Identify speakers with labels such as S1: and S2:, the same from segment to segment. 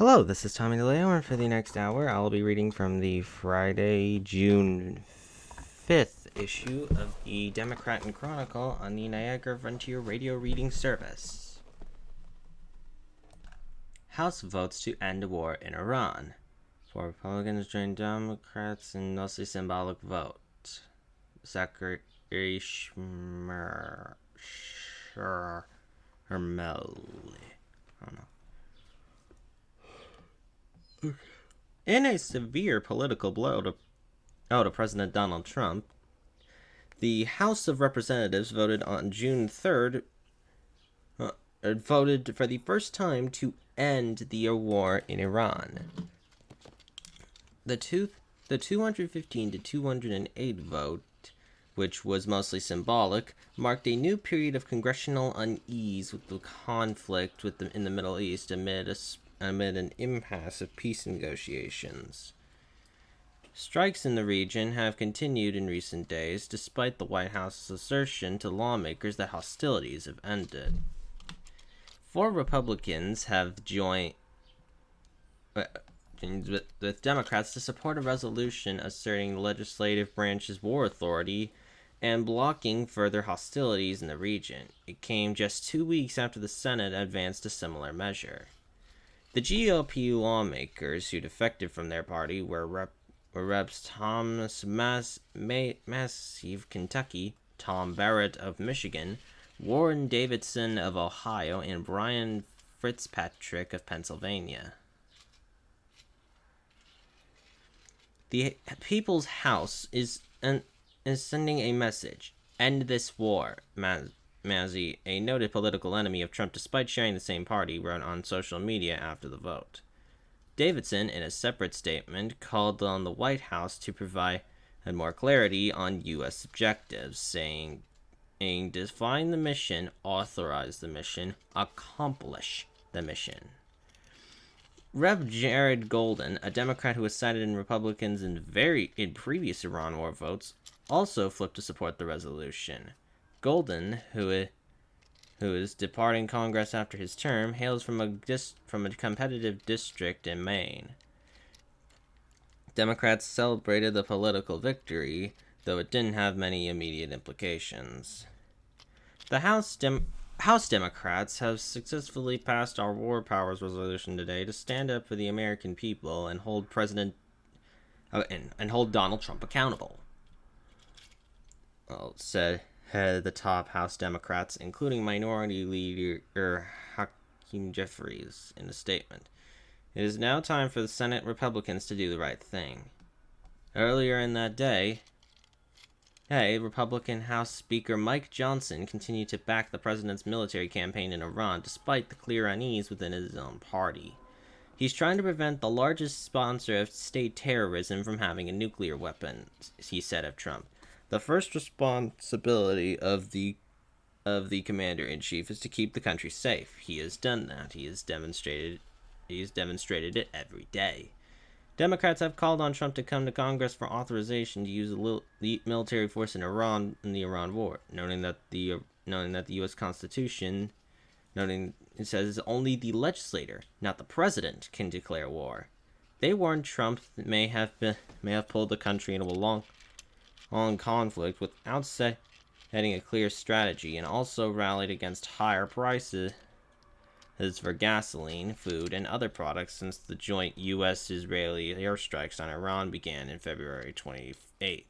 S1: Hello, this is Tommy DeLeo, and for the next hour, I'll be reading from the Friday, June 5th issue of the Democrat Chronicle on the Niagara Frontier Radio Reading Service. House votes to end war in Iran. 4 Republicans join Democrats in mostly symbolic vote. Secretary Hermel. I don't know. In a severe political blow to President Donald Trump, the House of Representatives voted on June 3rd, voted for the first time to end the war in Iran. The 215 to 208 vote, which was mostly symbolic, marked a new period of congressional unease with the conflict in the Middle East amid an impasse of peace negotiations. Strikes in the region have continued in recent days, despite the White House's assertion to lawmakers that hostilities have ended. 4 Republicans have joined with Democrats to support a resolution asserting the legislative branch's war authority and blocking further hostilities in the region. It came just 2 weeks after the Senate advanced a similar measure. The GOP lawmakers who defected from their party were Reps Thomas Massey of Kentucky, Tom Barrett of Michigan, Warren Davidson of Ohio, and Brian Fitzpatrick of Pennsylvania. The People's House is sending a message: end this war, Massey, a noted political enemy of Trump despite sharing the same party, wrote on social media after the vote. Davidson, in a separate statement, called on the White House to provide more clarity on U.S. objectives, saying, define the mission, authorize the mission, accomplish the mission. Rep. Jared Golden, a Democrat who was cited in Republicans in previous Iran war votes, also flipped to support the resolution. Golden, who is departing Congress after his term, hails from a competitive district in Maine. Democrats celebrated the political victory, though it didn't have many immediate implications. The House Democrats have successfully passed our War Powers resolution today to stand up for the American people and hold hold Donald Trump accountable. Said the top House Democrats, including Minority Leader Hakeem Jeffries, in a statement. It is now time for the Senate Republicans to do the right thing. Earlier in that day, Republican House Speaker Mike Johnson continued to back the president's military campaign in Iran despite the clear unease within his own party. He's trying to prevent the largest sponsor of state terrorism from having a nuclear weapon, he said of Trump. The first responsibility of the commander-in-chief is to keep the country safe. He has done that. He has demonstrated it every day. Democrats have called on Trump to come to Congress for authorization to use the military force in Iran in the Iran war, noting that the U.S. Constitution, it says only the legislator, not the president, can declare war. They warned Trump may have pulled the country into a long conflict without setting a clear strategy, and also rallied against higher prices for gasoline, food, and other products since the joint U.S.-Israeli airstrikes on Iran began in February 28th.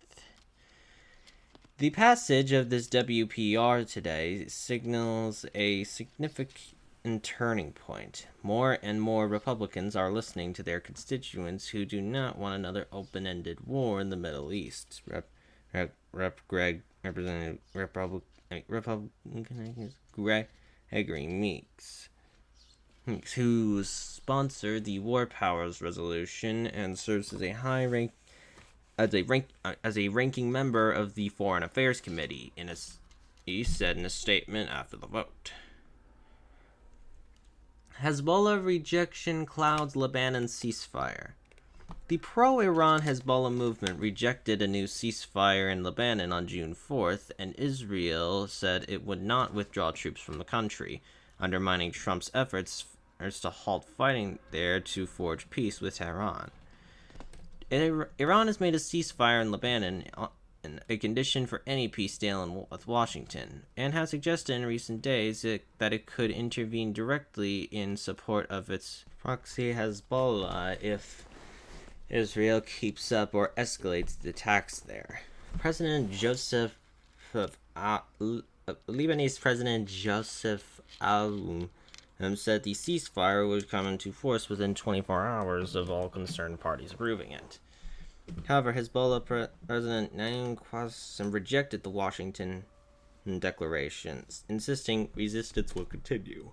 S1: The passage of this WPR today signals a significant turning point. More and more Republicans are listening to their constituents who do not want another open-ended war in the Middle East. Representative Republican Gregory Meeks, who sponsored the War Powers resolution and serves as a ranking member of the Foreign Affairs Committee, he said in a statement after the vote. Hezbollah rejection clouds Lebanon ceasefire. The pro-Iran Hezbollah movement rejected a new ceasefire in Lebanon on June 4th, and Israel said it would not withdraw troops from the country, undermining Trump's efforts to halt fighting there to forge peace with Tehran. Iran has made a ceasefire in Lebanon a condition for any peace deal with Washington, and has suggested in recent days that it could intervene directly in support of its proxy Hezbollah if Israel keeps up or escalates the attacks there. Lebanese President Joseph Aoun said the ceasefire would come into force within 24 hours of all concerned parties approving it. However, Hezbollah President Naim Qassem rejected the Washington declarations, insisting resistance will continue.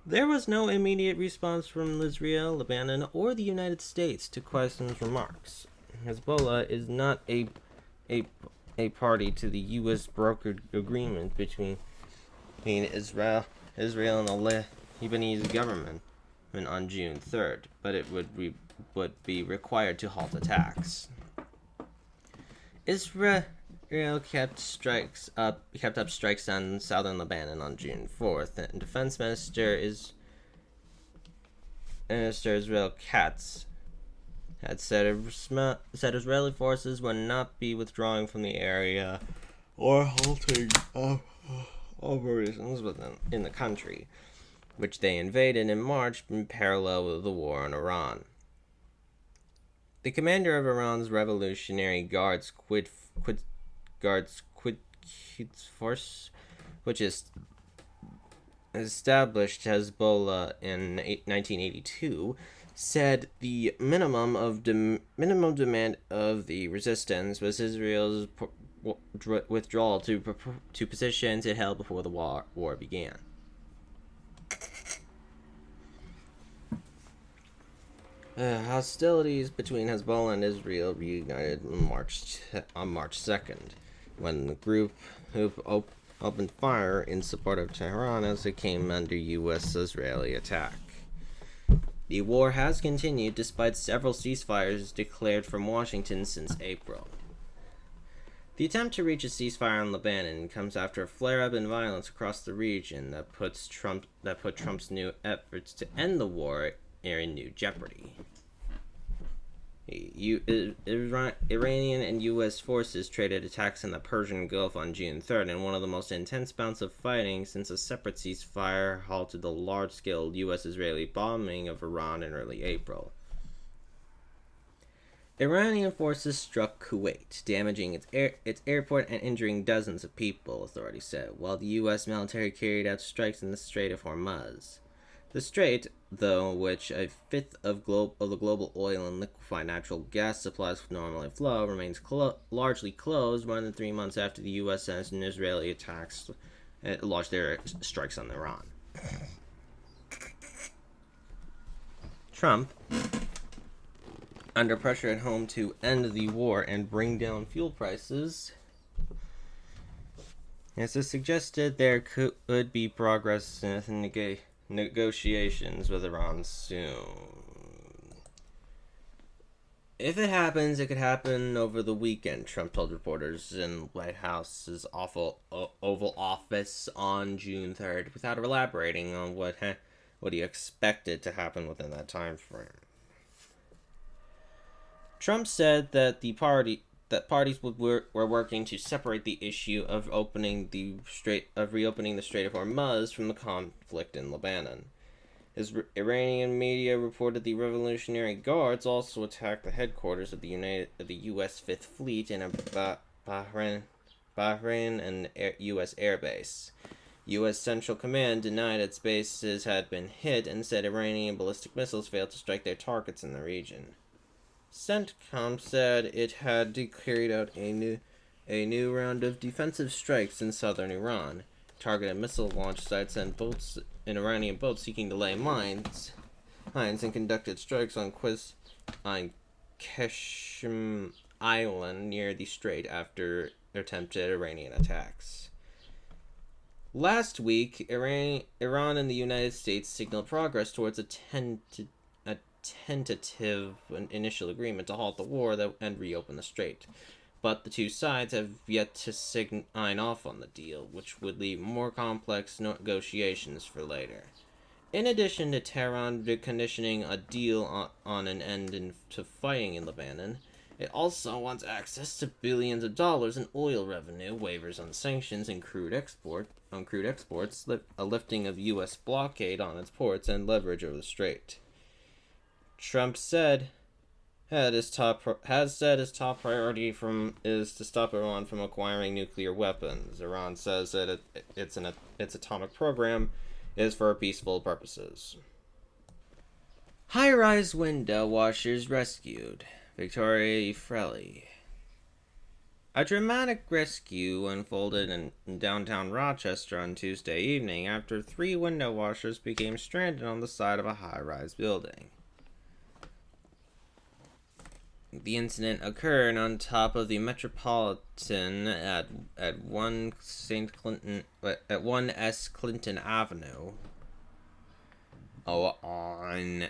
S1: There was no immediate response from Israel, Lebanon, or the United States to Qassem's remarks. Hezbollah is not a party to the U.S. brokered agreement between Israel and the Lebanese government on June 3rd, but it would be required to halt attacks. Israel kept up strikes on southern Lebanon on June 4th, and Defense Minister Israel Katz had said Israeli forces would not be withdrawing from the area or halting operations in the country, which they invaded in March in parallel with the war on Iran. The commander of Iran's Revolutionary Guards Quds Force, which is established Hezbollah in 1982, said the minimum demand of the resistance was Israel's withdrawal to positions it held before the war began. Hostilities between Hezbollah and Israel reignited on March 2nd, when the group opened fire in support of Tehran as it came under U.S.-Israeli attack. The war has continued despite several ceasefires declared from Washington since April. The attempt to reach a ceasefire in Lebanon comes after a flare-up in violence across the region that put Trump's new efforts to end the war in new jeopardy. Iranian and U.S. forces traded attacks in the Persian Gulf on June 3rd in one of the most intense bouts of fighting since a separate ceasefire halted the large-scale U.S.-Israeli bombing of Iran in early April. Iranian forces struck Kuwait, damaging its airport and injuring dozens of people, authorities said, while the U.S. military carried out strikes in the Strait of Hormuz. The strait, though, which a fifth of the global oil and liquefied natural gas supplies normally flow, remains largely closed more than 3 months after the U.S. and Israeli attacks launched their strikes on Iran. Trump, under pressure at home to end the war and bring down fuel prices, has suggested there could be progress in negotiations with Iran soon. If it happens, it could happen over the weekend, Trump told reporters in White House's Oval Office on June 3rd, without elaborating on what he expected to happen within that time frame. Trump said that parties were working to separate the issue of reopening the Strait of Hormuz from the conflict in Lebanon. Iranian media reported the Revolutionary Guards also attacked the headquarters of the U.S. Fifth Fleet in a Bahrain and U.S. airbase. U.S. Central Command denied its bases had been hit and said Iranian ballistic missiles failed to strike their targets in the region. CENTCOM said it had carried out a new round of defensive strikes in southern Iran, targeted missile launch sites and Iranian boats seeking to lay mines, and conducted strikes on Qeshm Island near the strait after attempted Iranian attacks. Last week, Iran and the United States signaled progress towards a tentative initial agreement to halt the war and reopen the strait. but the two sides have yet to sign off on the deal, which would leave more complex negotiations for later. In addition to Tehran conditioning a deal on an end to fighting in Lebanon, it also wants access to billions of dollars in oil revenue, waivers on sanctions and crude exports, a lifting of U.S. blockade on its ports, and leverage over the strait. Trump has said his top priority is to stop Iran from acquiring nuclear weapons. Iran says that its atomic program is for peaceful purposes. High-rise window washers rescued. Victoria Frelly. A dramatic rescue unfolded in downtown Rochester on Tuesday evening after 3 window washers became stranded on the side of a high-rise building. The incident occurred on top of the Metropolitan at 1 S Clinton Avenue on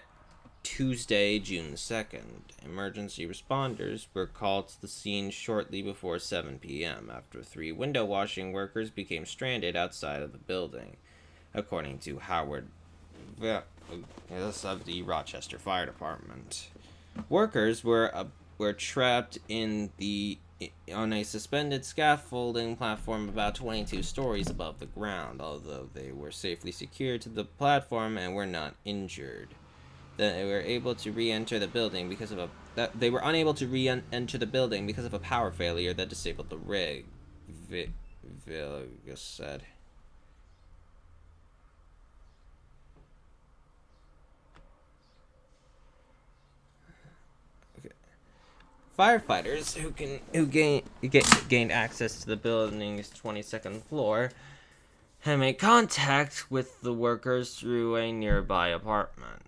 S1: Tuesday, June 2nd. Emergency responders were called to the scene shortly before 7 p.m. after 3 window washing workers became stranded outside of the building, according to Howard of the Rochester Fire Department. Workers were trapped on a suspended scaffolding platform about 22 stories above the ground, although they were safely secured to the platform and were not injured. They were unable to re-enter the building because of a power failure that disabled the rig, Vegas said. Firefighters who gained access to the building's 22nd floor had made contact with the workers through a nearby apartment.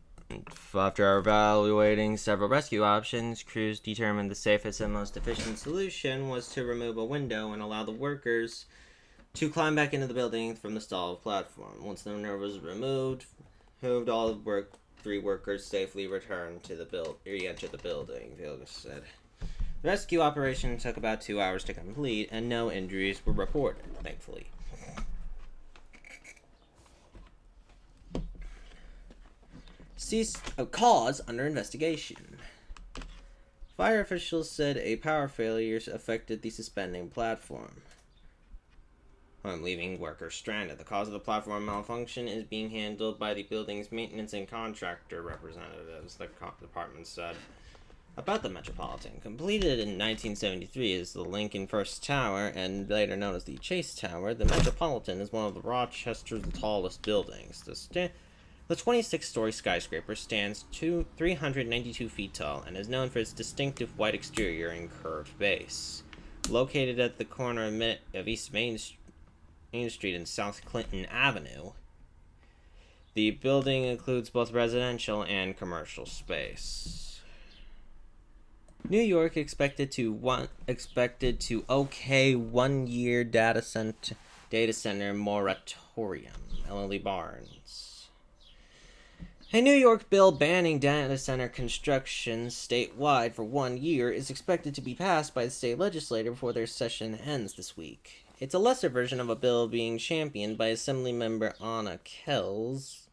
S1: After evaluating several rescue options, crews determined the safest and most efficient solution was to remove a window and allow the workers to climb back into the building from the stalled platform. Once the window was removed, all 3 workers safely returned to re-enter the building, Vegas said. The rescue operation took about 2 hours to complete, and no injuries were reported, thankfully. Cause under investigation. Fire officials said a power failure affected the suspending platform, leaving workers stranded. The cause of the platform malfunction is being handled by the building's maintenance and contractor representatives, the department said. About the Metropolitan, completed in 1973 as the Lincoln First Tower and later known as the Chase Tower, the Metropolitan is one of Rochester's tallest buildings. The 26-story skyscraper stands 392 feet tall and is known for its distinctive white exterior and curved base. Located at the corner of East Main Street and South Clinton Avenue, the building includes both residential and commercial space. New York expected to okay 1-year data center moratorium. Emily Barnes. A New York bill banning data center construction statewide for 1 year is expected to be passed by the state legislature before their session ends this week. It's a lesser version of a bill being championed by Assemblymember Anna Kells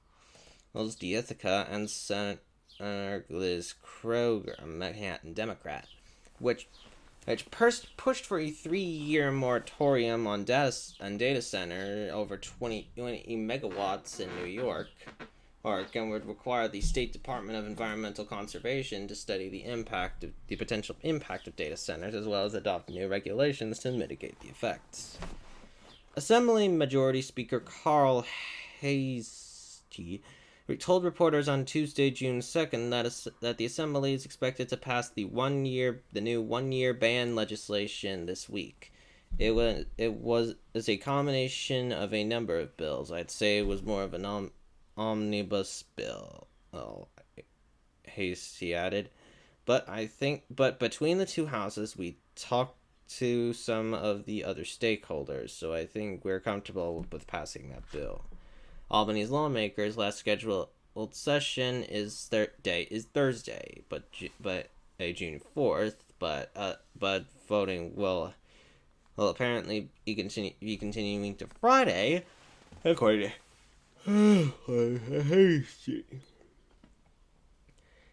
S1: D'Ithaca and Senator Liz Kroger, a Manhattan Democrat, which pushed for a 3-year moratorium on data center over 20 megawatts in New York, and would require the State Department of Environmental Conservation to study the potential impact of data centers, as well as adopt new regulations to mitigate the effects. Assembly Majority Speaker Carl Hastie told reporters on Tuesday, June 2nd, that the Assembly is expected to pass the new 1-year ban legislation this week. It was a combination of a number of bills. I'd say it was more of an omnibus bill. Hasty added. But between the two houses, we talked to some of the other stakeholders, so I think we're comfortable with passing that bill. Albany's lawmakers' last scheduled session is Thursday, but a June 4th, but voting will apparently be continuing to Friday, according to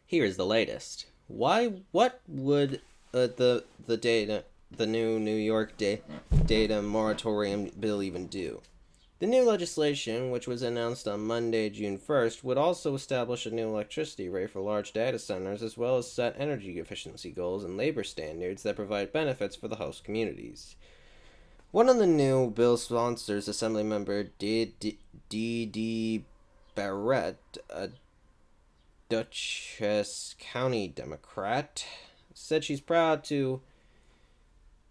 S1: Here is the latest. What would the new New York data moratorium bill even do? The new legislation, which was announced on Monday, June 1st, would also establish a new electricity rate for large data centers, as well as set energy efficiency goals and labor standards that provide benefits for the host communities. One of the new bill sponsors, Assemblymember D.D. Barrett, a Dutchess County Democrat, said she's proud to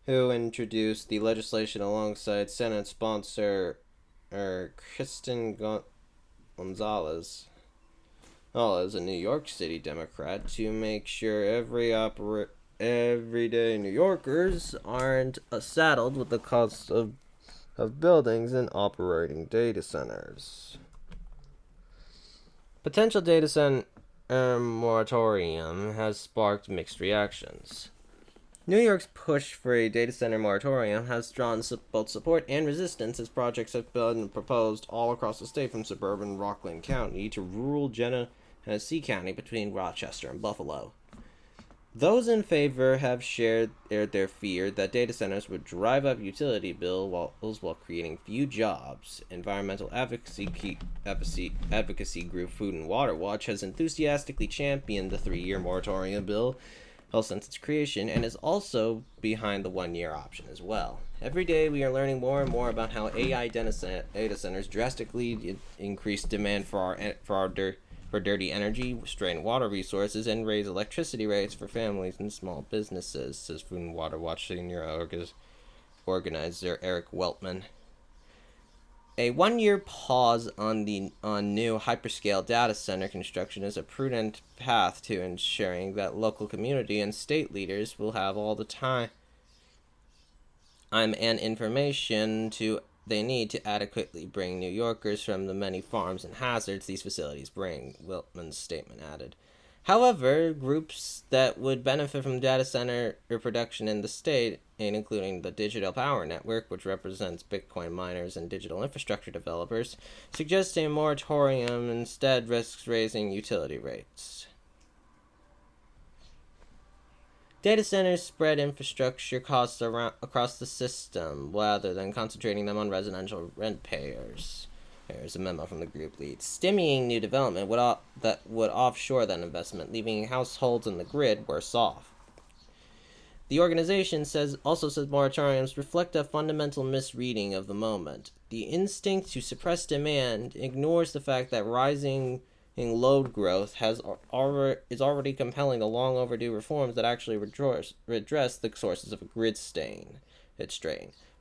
S1: introduce the legislation alongside Senate sponsor Kristen Gonzalez, a New York City Democrat, to make sure everyday New Yorkers aren't saddled with the cost of buildings and operating data centers. Potential data center moratorium has sparked mixed reactions. New York's push for a data center moratorium has drawn both support and resistance, as projects have been proposed all across the state, from suburban Rockland County to rural Genesee County between Rochester and Buffalo. Those in favor have shared their fear that data centers would drive up utility bills while creating few jobs. Environmental advocacy group Food and Water Watch has enthusiastically championed the 3-year moratorium bill since its creation, and is also behind the 1-year option as well. Every day we are learning more and more about how AI data centers drastically increase demand for dirty energy, strain water resources, and raise electricity rates for families and small businesses, says Food and Water Watch senior organizer Eric Weltman. A 1-year pause on new hyperscale data center construction is a prudent path to ensuring that local community and state leaders will have all the time and information they need to adequately bring New Yorkers from the many farms and hazards these facilities bring, Wiltman's statement added. However, groups that would benefit from data center production in the state, including the Digital Power Network, which represents Bitcoin miners and digital infrastructure developers, suggest a moratorium instead risks raising utility rates. Data centers spread infrastructure costs across the system, rather than concentrating them on residential rent payers. There's a memo from the group lead. Stemming new development would offshore that investment, leaving households and the grid worse off. The organization also says moratoriums reflect a fundamental misreading of the moment. The instinct to suppress demand ignores the fact that rising load growth is already compelling the long overdue reforms that actually redress the sources of a grid strain.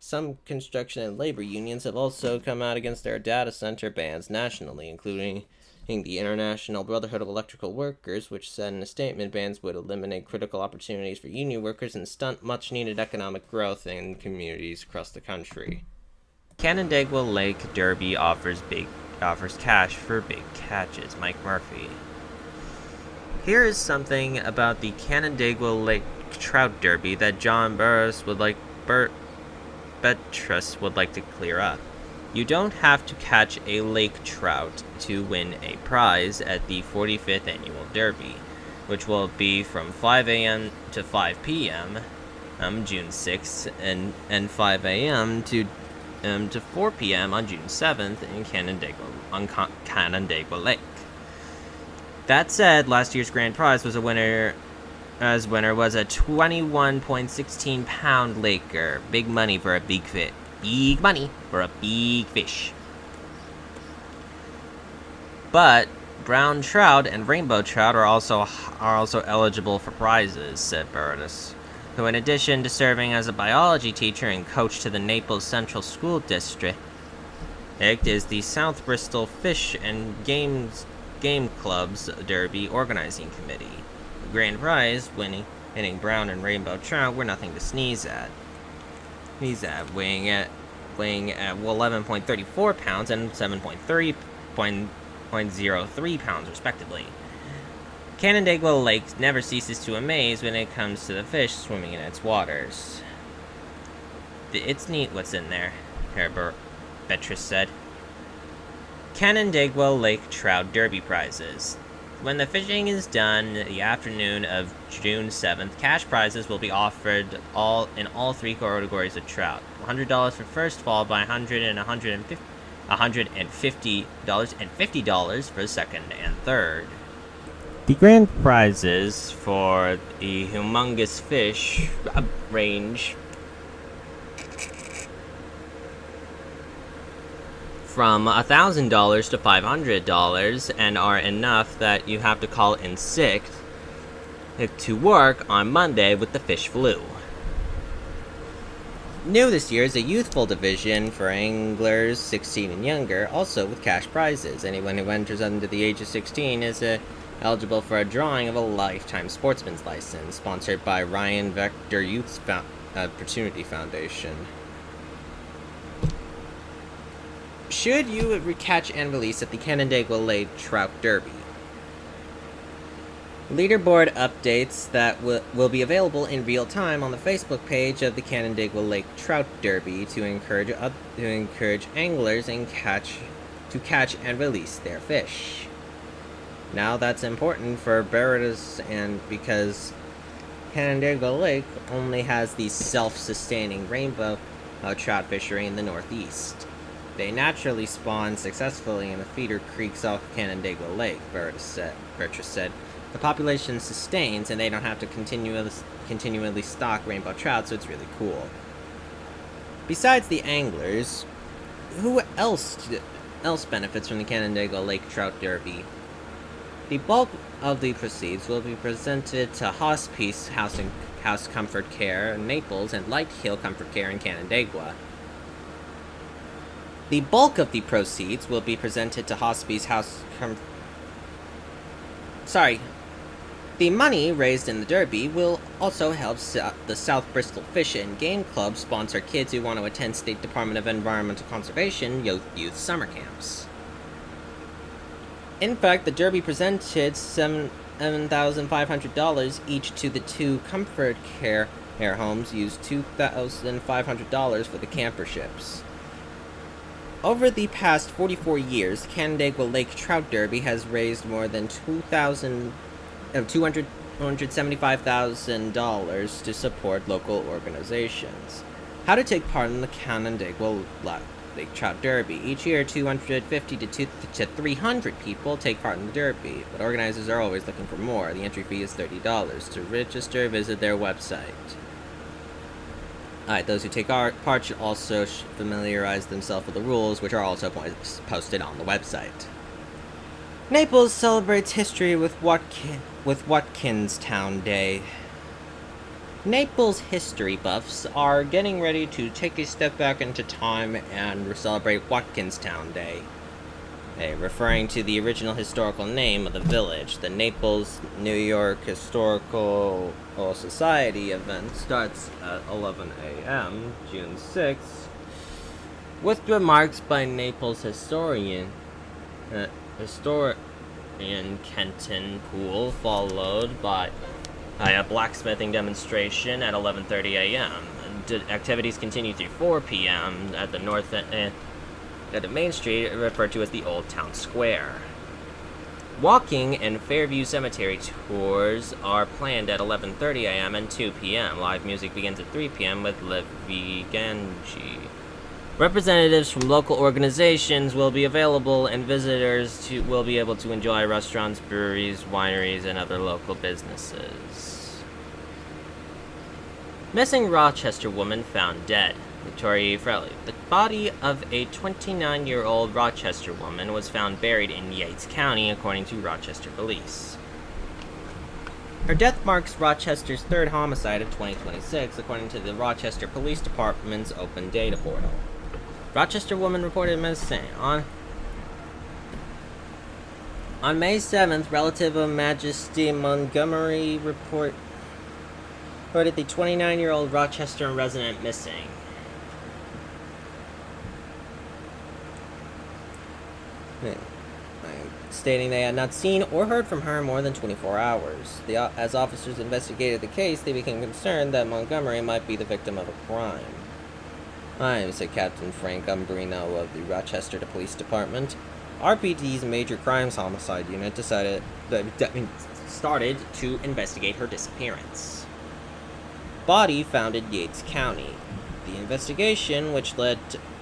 S1: Some construction and labor unions have also come out against their data center bans nationally, including the International Brotherhood of Electrical Workers, which said in a statement bans would eliminate critical opportunities for union workers and stunt much-needed economic growth in communities across the country. Canandaigua Lake Derby offers cash for big catches. Mike Murphy. Here is something about the Canandaigua Lake Trout Derby that John Burris would like to clear up. You don't have to catch a lake trout to win a prize at the 45th Annual Derby, which will be from 5 a.m. to 5 p.m. June 6th, and 5 a.m. to 4 p.m. on June 7th in Canandaigua Lake. That said, last year's grand prize was winner was a 21.16 pound laker. Big money for a big fish. Big money for a big fish. But brown trout and rainbow trout are also eligible for prizes, said Burris, who, in addition to serving as a biology teacher and coach to the Naples Central School District, is the South Bristol Fish and Game Club's Derby Organizing Committee. The grand prize, winning brown and rainbow trout, were nothing to sneeze at. Weighing at 11.34 pounds and 7.03 pounds respectively. Canandaigua Lake never ceases to amaze when it comes to the fish swimming in its waters. It's neat what's in there, Herbert Beatrice said. Canandaigua Lake Trout Derby prizes. When the fishing is done the afternoon of June 7th, cash prizes will be offered in all three categories of trout. $100 for first, followed by $100 and $150 for second and third. The grand prizes for the humongous fish range from $1,000 to $500 and are enough that you have to call in sick to work on Monday with the fish flu. New this year is a youthful division for anglers 16 and younger, also with cash prizes. Anyone who enters under the age of 16 is eligible for a drawing of a lifetime sportsman's license, sponsored by Ryan Vector Youth Opportunity Foundation. Should you catch and release at the Canandaigua Lake Trout Derby? Leaderboard updates that will be available in real time on the Facebook page of the Canandaigua Lake Trout Derby to encourage anglers to catch and release their fish. Now that's important for bearers, and because Canandaigua Lake only has the self-sustaining rainbow trout fishery in the Northeast. They naturally spawn successfully in the feeder creeks off Canandaigua Lake, Beatrice said. The population sustains, and they don't have to continually stock rainbow trout, so it's really cool. Besides the anglers, who else benefits from the Canandaigua Lake Trout Derby? The bulk of the proceeds will be presented to Hospice House Comfort Care in Naples and Light Hill Comfort Care in Canandaigua. The bulk of the proceeds will be presented to Hospice House The money raised in the Derby will also help the South Bristol Fish and Game Club sponsor kids who want to attend State Department of Environmental Conservation youth summer camps. In fact, the Derby presented $7,500 each to the two Comfort Care homes, used $2,500 for the camper ships. Over the past 44 years, the Canandaigua Lake Trout Derby has raised more than $275,000 to support local organizations. How to take part in the Canandaigua Lake Trout Derby. Each year, 250 to 300 people take part in the Derby, but organizers are always looking for more. The entry fee is $30. To register, visit their website. Those who take part should also familiarize themselves with the rules, which are also posted on the website. Naples celebrates history with Watkinstown Day. Naples history buffs are getting ready to take a step back into time and celebrate Watkinstown Day, referring to the original historical name of the village. The Naples, New York Historical Society event starts at 11 a.m., June 6th, with remarks by Naples historian Kenton Poole, followed by a blacksmithing demonstration at 11:30 a.m. Activities continue through 4 p.m. at the north end at the Main Street, referred to as the Old Town Square. Walking and Fairview Cemetery tours are planned at 11:30 a.m. and 2 p.m. Live music begins at 3 p.m. with Levi Ganji. Representatives from local organizations will be available, and visitors will be able to enjoy restaurants, breweries, wineries, and other local businesses. Missing Rochester woman found dead. Victoria Frelly. The body of a 29-year-old Rochester woman was found buried in Yates County, according to Rochester police. Her death marks Rochester's third homicide of 2026, according to the Rochester Police Department's open data portal. Rochester woman reported missing on May 7th. Relative of Majesty Montgomery reported the 29-year-old Rochester resident missing. stating they had not seen or heard from her in more than 24 hours. As officers investigated the case, they became concerned that Montgomery might be the victim of a crime. "Hi," said Captain Frank Umbrino of the Rochester Police Department. "RPD's Major Crimes Homicide Unit started to investigate her disappearance. Body found in Yates County. The investigation, which led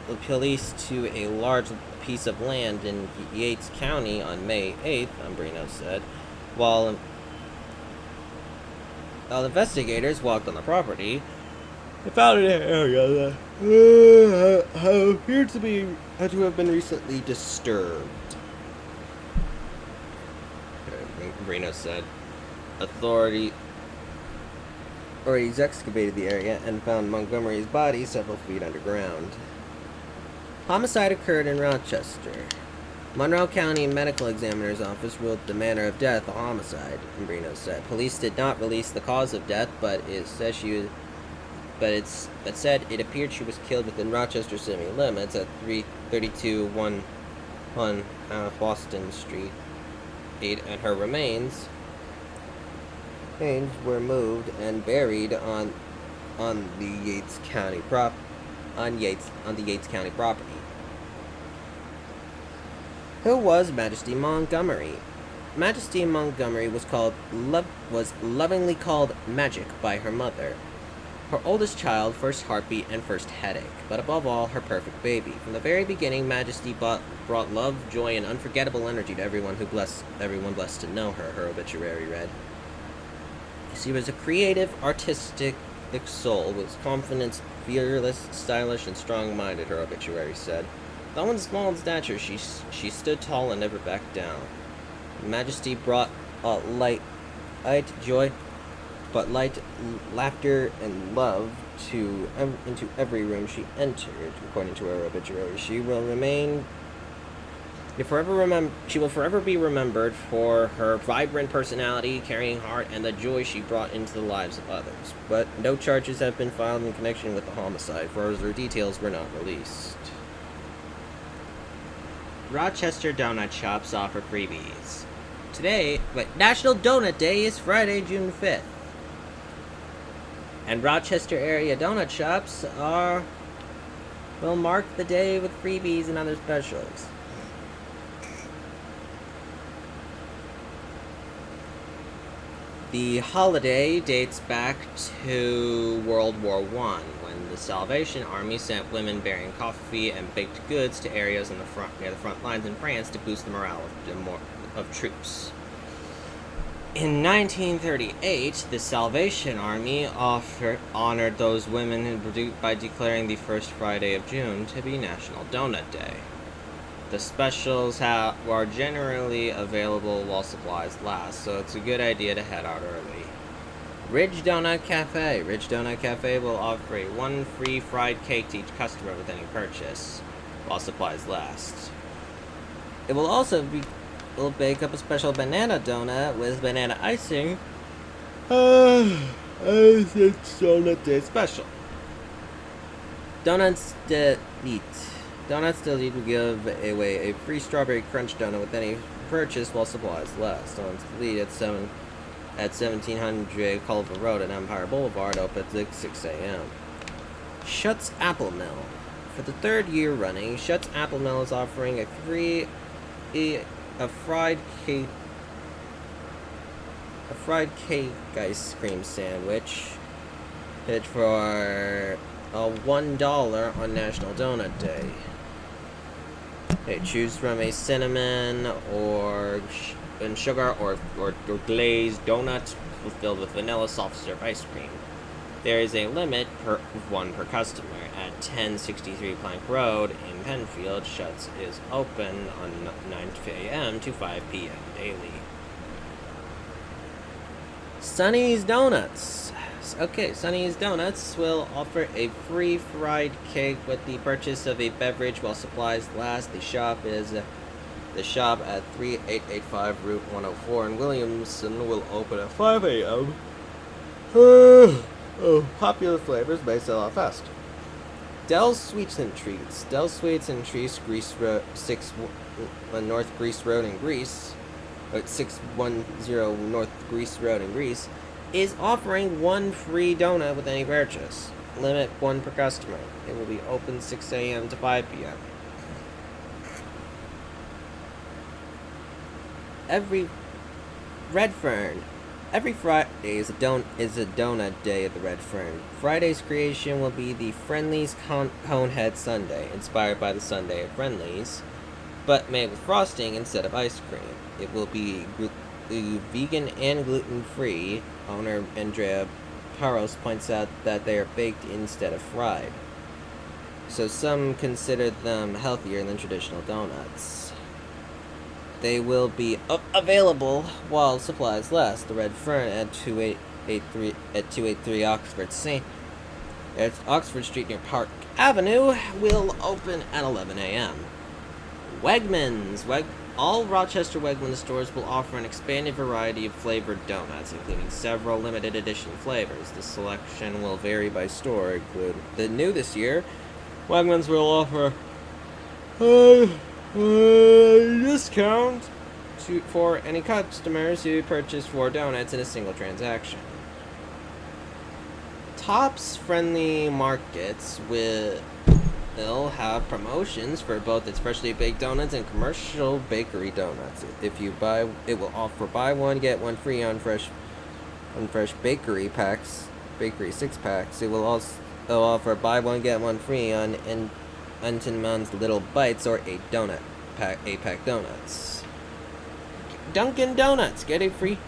S1: the police to a large piece of land in Yates County on May 8th, Umbrino said, while investigators walked on the property, they found an area that appeared to have been recently disturbed." Umbrino said. Authorities excavated the area and found Montgomery's body several feet underground. Homicide occurred in Rochester. Monroe County Medical Examiner's Office ruled the manner of death a homicide, Umbrino said. Police did not release the cause of death, but said it appeared she was killed within Rochester city limits at 33211 Boston Street, and her remains were moved and buried on the Yates County property. Who was Majesty Montgomery? Majesty Montgomery was lovingly called Magic by her mother. Her oldest child, first heartbeat, and first headache, but above all, her perfect baby. From the very beginning, Majesty brought love, joy, and unforgettable energy to everyone blessed to know her, her obituary read. She was a creative, artistic soul, with confidence, fearless, stylish, and strong-minded, her obituary said. Though small in stature, she stood tall and never backed down. Majesty brought light, joy, but light, laughter, and love into every room she entered, according to her obituary. She will forever be remembered for her vibrant personality, caring heart, and the joy she brought into the lives of others. But no charges have been filed in connection with the homicide, for further details were not released. Rochester donut shops offer freebies. National Donut Day is Friday, June 5th. And Rochester area donut shops will mark the day with freebies and other specials. The holiday dates back to World War I, when the Salvation Army sent women bearing coffee and baked goods to areas near the front lines in France to boost the morale of troops. In 1938, the Salvation Army honored those women by declaring the first Friday of June to be National Donut Day. The specials are generally available while supplies last, so it's a good idea to head out early. Ridge Donut Cafe. Ridge Donut Cafe will offer one free fried cake to each customer with any purchase, while supplies last. It will also bake up a special banana donut with banana icing. It's Donut Day special. Donuts Delete will give away a free strawberry crunch donut with any purchase while supplies last. Donuts Delete at 1700 Culver Road and Empire Boulevard, open at 6 a.m. Schutt's Apple Mill. For the third year running, Schutt's Apple Mill is offering a fried cake ice cream sandwich for $1 on National Donut Day. Okay, choose from a cinnamon and sugar or glazed donut filled with vanilla soft serve ice cream. There is a limit of one per customer. At 1063 Plank Road in Penfield, Schutt's is open on 9 a.m. to 5 p.m. daily. Sonny's Donuts. Okay, Sonny's Donuts will offer a free fried cake with the purchase of a beverage while supplies last. The shop at 3885 Route 104 in Williamson will open at 5 a.m. Popular flavors may sell out fast. Dell's Sweets and Treats. Dell's Sweets and Treats, North Greece Road in Greece, at 610 North Greece Road in Greece, is offering one free donut with any purchase. Limit one per customer. It will be open 6 a.m. to 5 p.m. Every Friday is a donut day at the Red Fern. Friday's creation will be the Friendly's Conehead Sundae, inspired by the Sundae at Friendly's, but made with frosting instead of ice cream. It will be vegan and gluten-free. Owner Andrea Paros points out that they are baked instead of fried, so some consider them healthier than traditional donuts. They will be available while supplies last. The Red Fern at 283 Oxford Street near Park Avenue will open at 11 a.m. Wegmans. All Rochester Wegmans stores will offer an expanded variety of flavored donuts, including several limited edition flavors. The selection will vary by store. New this year, Wegmans will offer discount for any customers who purchase 4 donuts in a single transaction. Tops Friendly Markets will have promotions for both its freshly baked donuts and commercial bakery donuts. If you buy, it will offer buy one get one free on fresh bakery 6-packs. It will also offer buy one get one free on Entenmann's Little Bites or 8-pack donuts. Dunkin' Donuts, get a free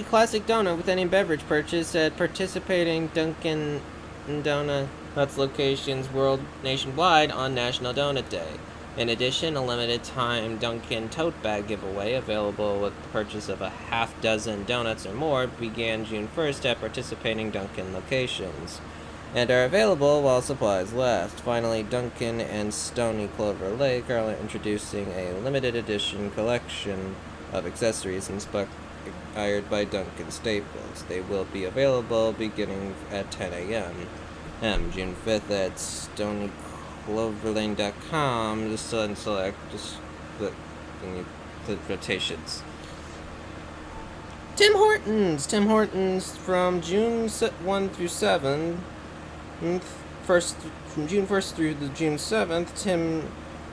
S1: classic donut with any beverage purchase at participating Dunkin' Donuts locations nationwide on National Donut Day. In addition, a limited time Dunkin' tote bag giveaway available with the purchase of a half dozen donuts or more began June 1st at participating Dunkin' locations, and are available while supplies last. Finally, Dunkin' and Stony Clover Lake are introducing a limited edition collection of accessories inspired by Dunkin' staples. They will be available beginning at 10 a.m. June 5th at StonyCloverLane.com. Just select the rotations. Tim Hortons from June 1 through 7. From June 1st through the June 7th,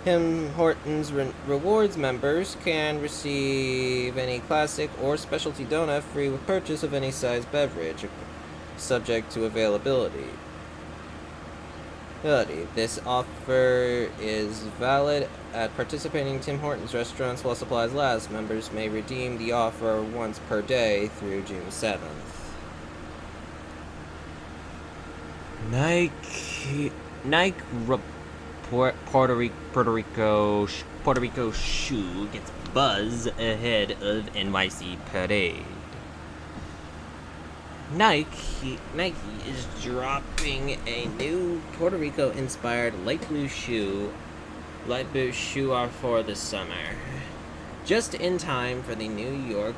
S1: Tim Hortons Rewards members can receive any classic or specialty donut free with purchase of any size beverage, subject to availability. This offer is valid at participating Tim Hortons restaurants while supplies last. Members may redeem the offer once per day through June 7th. Nike Puerto Rico shoe gets buzz ahead of NYC parade. Nike is dropping a new Puerto Rico inspired light blue shoe for the summer, just in time for the New York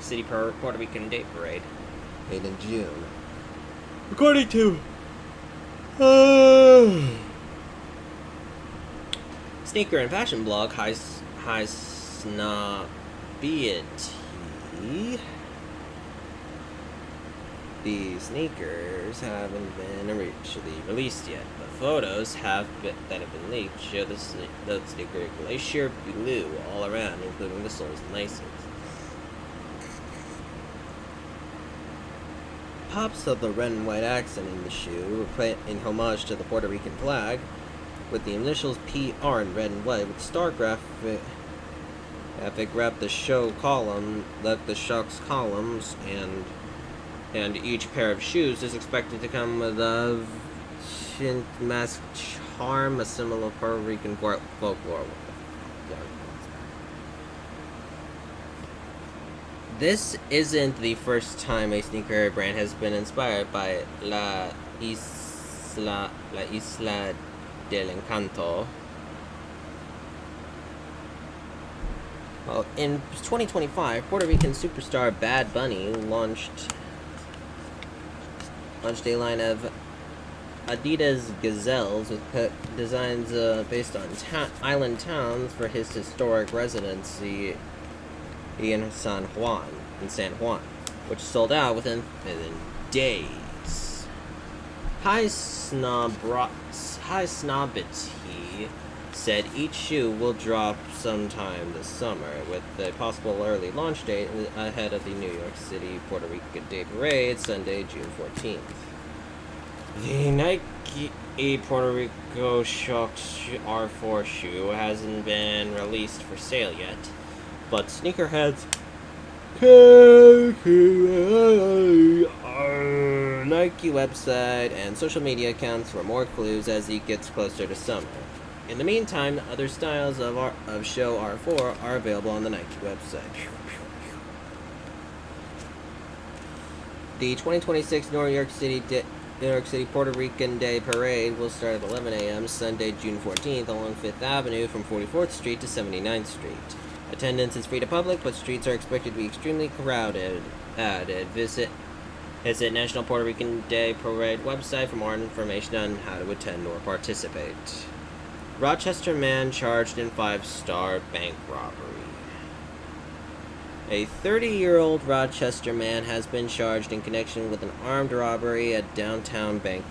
S1: City Puerto Rican Day Parade, made in June. According to sneaker and fashion blog High Snobiety, the sneakers haven't been officially released yet, but photos that have been leaked show the sneaker glacier blue all around, including the soles and laces. Pops of the red and white accent in the shoe were put in homage to the Puerto Rican flag, with the initials PR in red and white, with star graphic wrapped the shock's columns, and each pair of shoes is expected to come with a mask charm, a symbol of Puerto Rican folklore. This isn't the first time a sneaker brand has been inspired by La Isla del Encanto. Well, in 2025, Puerto Rican superstar Bad Bunny launched launched a line of Adidas Gazelles with designs based on island towns for his historic residency in San Juan, which sold out within days. High Snobbity said each shoe will drop sometime this summer, with a possible early launch date ahead of the New York City Puerto Rican Day Parade, Sunday, June 14th. The Nike Puerto Rico Shocks R4 shoe hasn't been released for sale yet, but sneakerheads our Nike website and social media accounts for more clues as it gets closer to summer. In the meantime, other styles of Show R4 are available on the Nike website. The 2026 New York City Puerto Rican Day Parade will start at 11 a.m. Sunday, June 14th along 5th Avenue from 44th Street to 79th Street. Attendance is free to public, but streets are expected to be extremely crowded. Visit National Puerto Rican Day Parade website for more information on how to attend or participate. Rochester man charged in 5-star bank robbery. A 30-year-old Rochester man has been charged in connection with an armed robbery at a downtown bank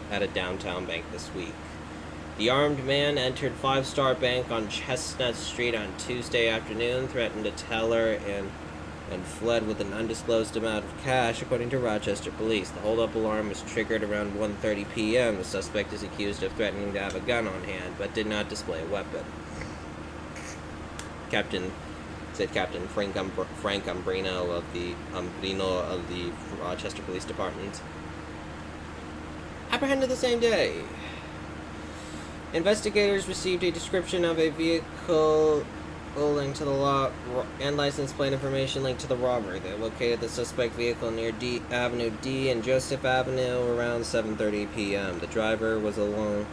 S1: this week. The armed man entered 5-Star Bank on Chestnut Street on Tuesday afternoon, threatened a teller, and fled with an undisclosed amount of cash, according to Rochester police. The hold-up alarm was triggered around 1:30 p.m. The suspect is accused of threatening to have a gun on hand, but did not display a weapon. Captain Frank Umbrino of the Rochester Police Department. Apprehended the same day. Investigators received a description of a vehicle linked to the law and license plate information linked to the robbery. They located the suspect vehicle near Avenue D and Joseph Avenue around 7:30 p.m. The driver was alone.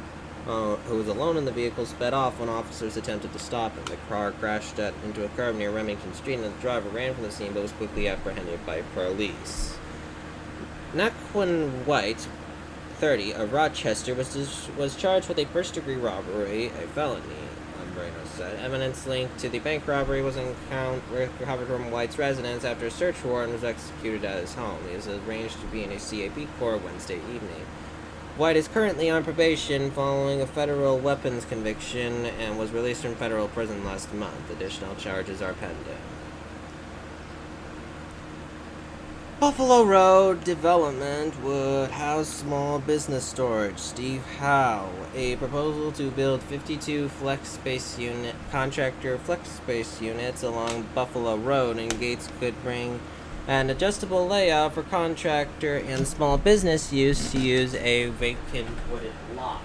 S1: Who was alone in the vehicle, sped off when officers attempted to stop him. The car crashed into a curb near Remington Street, and the driver ran from the scene but was quickly apprehended by police. Naquan White, 30, of Rochester, was charged with a first-degree robbery, a felony, Umbrino said. Evidence linked to the bank robbery was recovered from White's residence after a search warrant was executed at his home. He is arranged to be in a CAP court Wednesday evening. White is currently on probation following a federal weapons conviction and was released from federal prison last month. Additional charges are pending. Buffalo Road development would house small business storage. Steve Howe. A proposal to build 52 contractor flex space units along Buffalo Road in Gates could bring an adjustable layout for contractor and small business use to use a vacant wooded lot.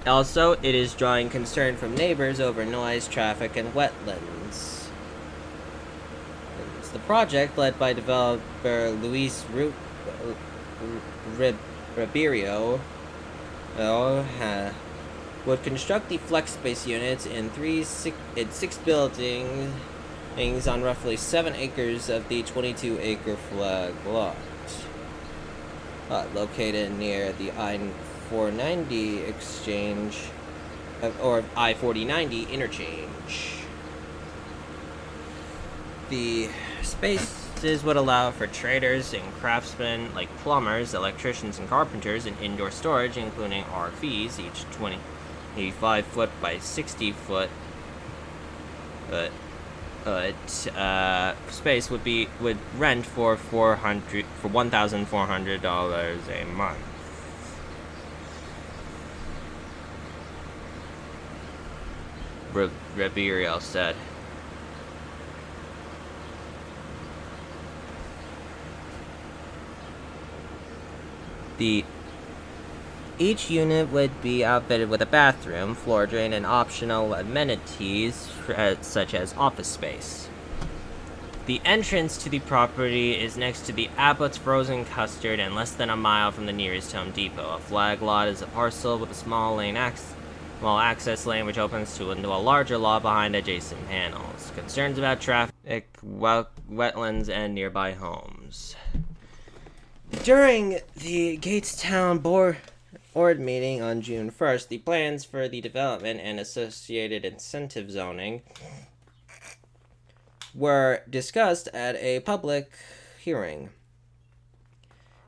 S1: Also, it is drawing concern from neighbors over noise, traffic, and wetlands. It's the project, led by developer Luis Ribeiro, would construct the flex space units in six buildings on roughly 7 acres of the 22-acre flag lot, located near the I-490 exchange, or I-4090 interchange. The spaces would allow for traders and craftsmen like plumbers, electricians, and carpenters in indoor storage, including RVs, each 25 foot by 60 foot. Space would rent for $1,400 a month. Ribeiro said. Each unit would be outfitted with a bathroom, floor drain, and optional amenities such as office space. The entrance to the property is next to the Abbott's Frozen Custard and less than a mile from the nearest Home Depot. A flag lot is a parcel with a small access lane which opens into a larger lot behind adjacent panels. Concerns about traffic, wetlands, and nearby homes. During the Gatestown board meeting on June 1st, the plans for the development and associated incentive zoning were discussed at a public hearing.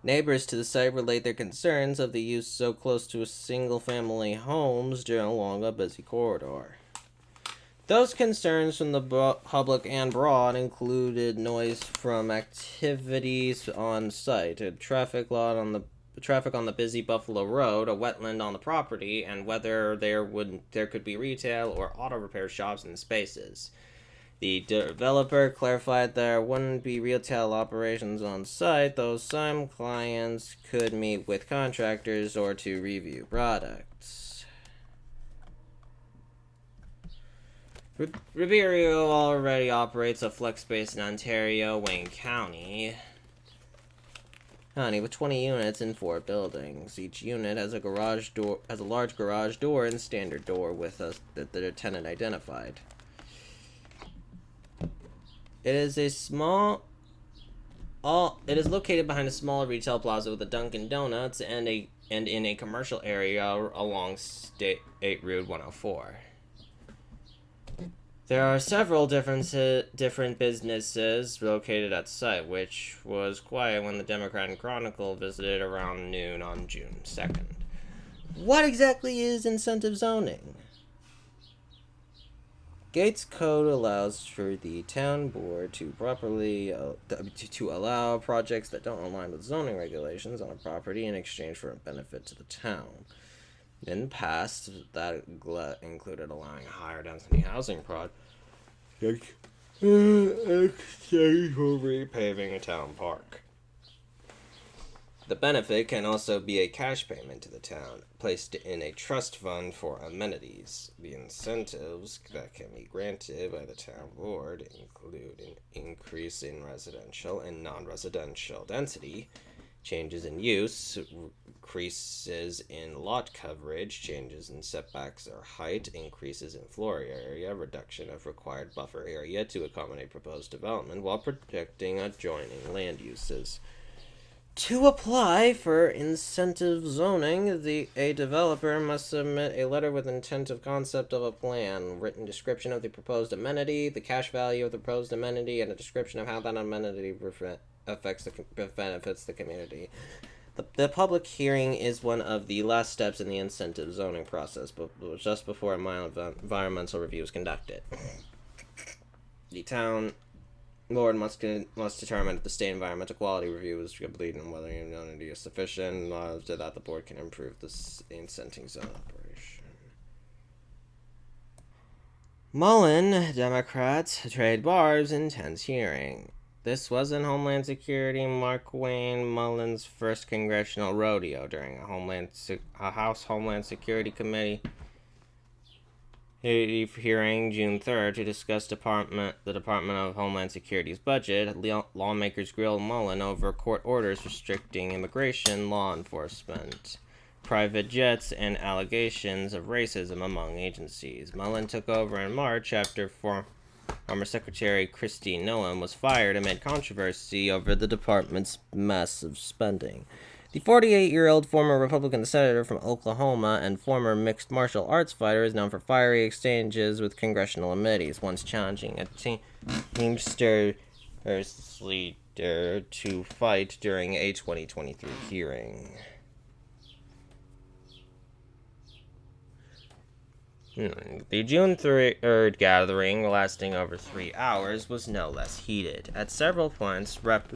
S1: Neighbors to the site relayed their concerns of the use so close to single-family homes along a busy corridor. Those concerns from the public and broad included noise from activities on site, traffic on the busy Buffalo Road, a wetland on the property, and whether there could be retail or auto repair shops in the spaces. The developer clarified there wouldn't be retail operations on site, though some clients could meet with contractors or to review products. Ribeiro already operates a flex space in Ontario, Wayne County, with 20 units in 4 buildings. Each unit has a large garage door and standard door with the tenant identified. It is located behind a small retail plaza with a Dunkin' Donuts and in a commercial area along State Route 104. There are several different businesses located at site, which was quiet when the Democrat Chronicle visited around noon on June 2nd. What exactly is incentive zoning? Gates Code allows for the town board to to allow projects that don't align with zoning regulations on a property in exchange for a benefit to the town. In the past, that included allowing higher density housing projects in exchange for repaving a town park. The benefit can also be a cash payment to the town, placed in a trust fund for amenities. The incentives that can be granted by the town board include an increase in residential and non-residential density, changes in use, increases in lot coverage, changes in setbacks or height, increases in floor area, reduction of required buffer area to accommodate proposed development while protecting adjoining land uses. To apply for incentive zoning, a developer must submit a letter with intent of concept of a plan, written description of the proposed amenity, the cash value of the proposed amenity, and a description of how that amenity benefits the community. The public hearing is one of the last steps in the incentive zoning process, but just before a mild environmental review is conducted. The town board must determine if the state environmental quality review is complete and whether immunity is sufficient. After that, the board can improve the incenting zone operation. Mullen, Democrats, trade barbs, intense hearing. This was in Homeland Security Mark Wayne Mullen's first congressional rodeo during a House Homeland Security Committee hearing June 3rd to discuss the Department of Homeland Security's budget. Lawmakers grilled Mullen over court orders restricting immigration law enforcement, private jets, and allegations of racism among agencies. Mullen took over in March after former Secretary Kristi Noem was fired amid controversy over the department's massive spending. The 48-year-old former Republican senator from Oklahoma and former mixed martial arts fighter is known for fiery exchanges with congressional committees, once challenging a Teamsters leader to fight during a 2023 hearing. The June 3rd gathering, lasting over 3 hours, was no less heated. At several points, Rep.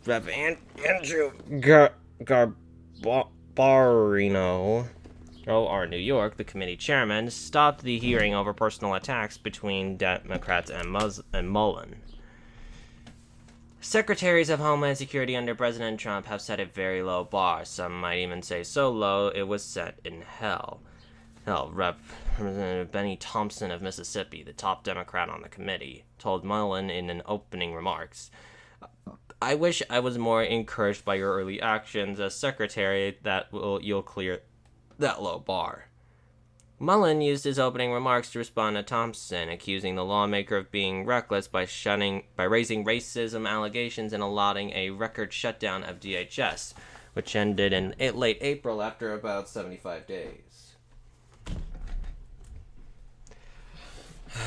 S1: Andrew Garbarino, New York, the committee chairman, stopped the hearing over personal attacks between Democrats and Mullen. Secretaries of Homeland Security under President Trump have set a very low bar. Some might even say so low it was set in hell. Representative Benny Thompson of Mississippi, the top Democrat on the committee, told Mullen in an opening remarks, "I wish I was more encouraged by your early actions as secretary that you'll clear that low bar." Mullen used his opening remarks to respond to Thompson, accusing the lawmaker of being reckless by raising racism allegations and allowing a record shutdown of DHS, which ended in late April after about 75 days.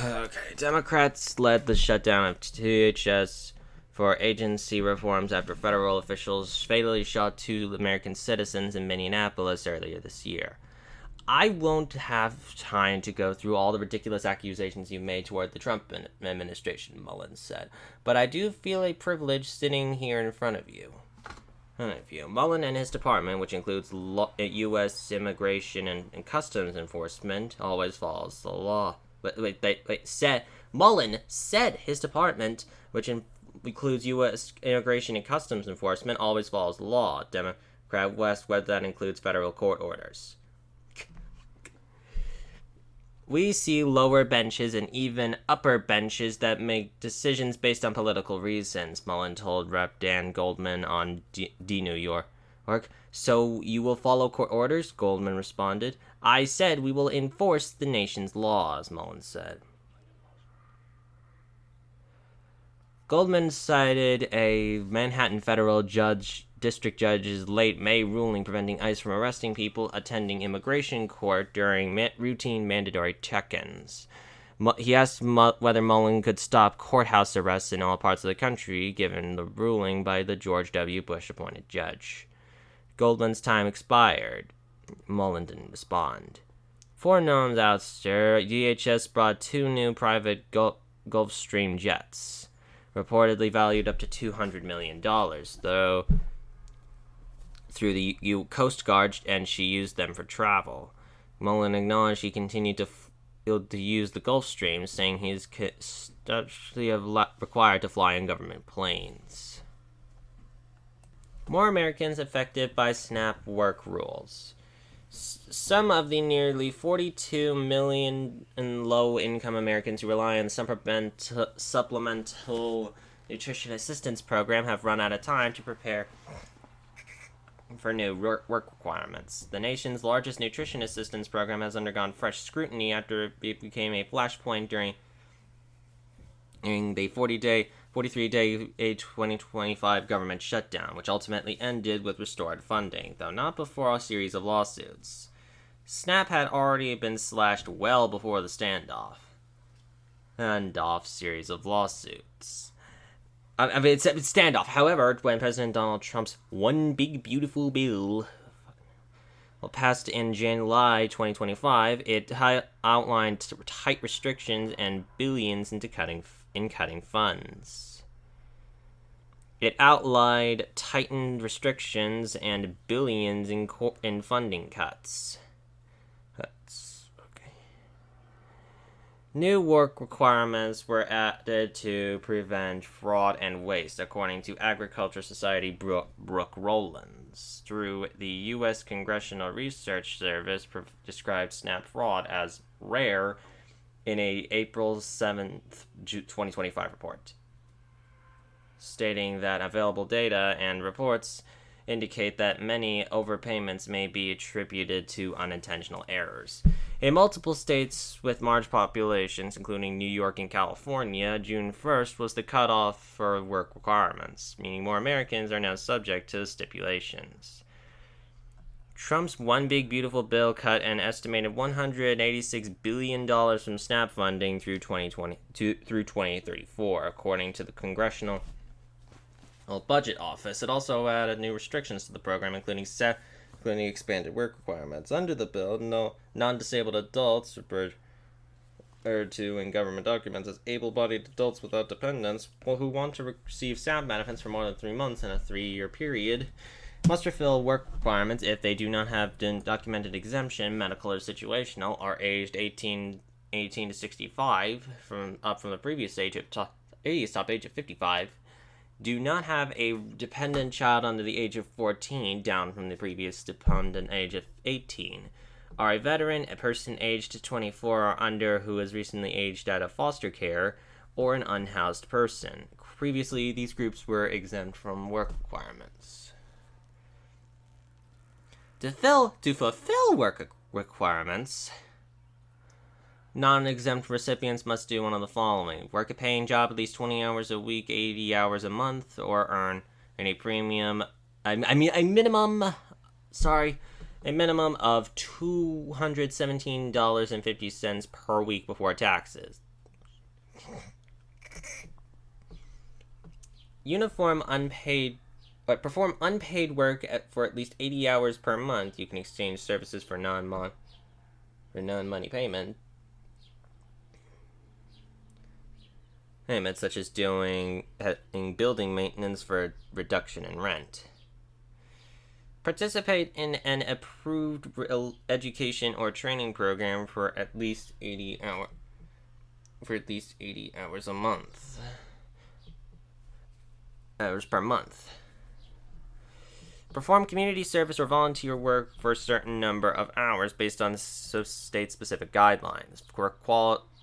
S1: Okay, Democrats led the shutdown of DHS for agency reforms after federal officials fatally shot 2 American citizens in Minneapolis earlier this year. I won't have time to go through all the ridiculous accusations you made toward the Trump administration, Mullen said, but I do feel a privilege sitting here in front of you. Mullen and his department, which includes U.S. Immigration and Customs Enforcement, always follows the law. Mullen said his department, which includes U.S. Immigration and Customs Enforcement, always follows the law. Democrat West, whether that includes federal court orders. We see lower benches and even upper benches that make decisions based on political reasons, Mullen told Rep. Dan Goldman on New York. So you will follow court orders? Goldman responded. I said we will enforce the nation's laws, Mullen said. Goldman cited a Manhattan federal district judge's late May ruling preventing ICE from arresting people attending immigration court during routine mandatory check-ins. He asked whether Mullen could stop courthouse arrests in all parts of the country, given the ruling by the George W. Bush-appointed judge. Goldman's time expired. Mullen didn't respond. For Noam's ouster, DHS brought 2 new private Gulfstream jets, reportedly valued up to $200 million, though through the Coast Guard, and she used them for travel. Mullen acknowledged he continued to use the Gulfstream, saying he is statutorily required to fly in government planes. More Americans affected by SNAP work rules. Some of the nearly 42 million low-income Americans who rely on supplemental nutrition assistance program have run out of time to prepare for new work requirements. The nation's largest nutrition assistance program has undergone fresh scrutiny after it became a flashpoint during the 43-day 2025 government shutdown, which ultimately ended with restored funding, though not before a series of lawsuits. SNAP had already been slashed well before the standoff series of lawsuits. It's standoff. However, when President Donald Trump's One Big Beautiful Bill passed in July 2025, it outlined tight restrictions and billions into cutting funds. It outlined tightened restrictions and billions in funding cuts. New work requirements were added to prevent fraud and waste, according to Agriculture Society Brooke Rollins. Through the U.S. Congressional Research Service described SNAP fraud as rare in a April 7th, 2025 report, stating that available data and reports indicate that many overpayments may be attributed to unintentional errors. In multiple states with large populations, including New York and California, June 1st was the cutoff for work requirements, meaning more Americans are now subject to stipulations. Trump's One Big Beautiful Bill cut an estimated $186 billion from SNAP funding through 2034, according to the Congressional Budget Office. It also added new restrictions to the program, including expanded work requirements. Under the bill, no non-disabled adults, referred to in government documents as able-bodied adults without dependents, who want to receive SNAP benefits for more than 3 months in a 3-year period, must fulfill work requirements if they do not have documented exemption, medical or situational, are aged 18 to 65, from the previous top age of 55, do not have a dependent child under the age of 14, down from the previous dependent age of 18, are a veteran, a person aged 24 or under who has recently aged out of foster care, or an unhoused person. Previously, these groups were exempt from work requirements. To fulfill work requirements, Non-exempt recipients must do one of the following: work a paying job at least 20 hours a week, 80 hours a month, or earn a premium. A minimum of $217.50 per week before taxes. Perform unpaid work for at least 80 hours per month. You can exchange services for non-money payment. Payments such as doing building maintenance for a reduction in rent. Participate in an approved education or training program for at least 80 hours a month. Hours per month. Perform community service or volunteer work for a certain number of hours based on state-specific guidelines.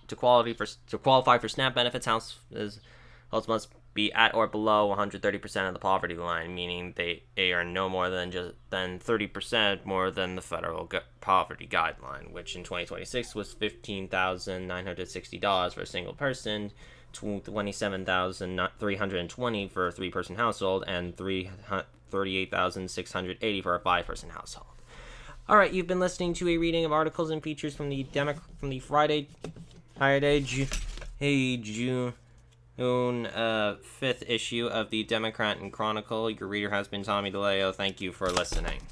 S1: To qualify for SNAP benefits, households must be at or below 130% of the poverty line, meaning they earn no more than 30% more than the federal poverty guideline, which in 2026 was $15,960 for a single person, $27,320 for a 3-person household, and $38,680 for a 5-person household. All right, you've been listening to a reading of articles and features from the Friday, June 5th issue of the Democrat Chronicle. Your reader has been Tommy DeLeo. Thank you for listening.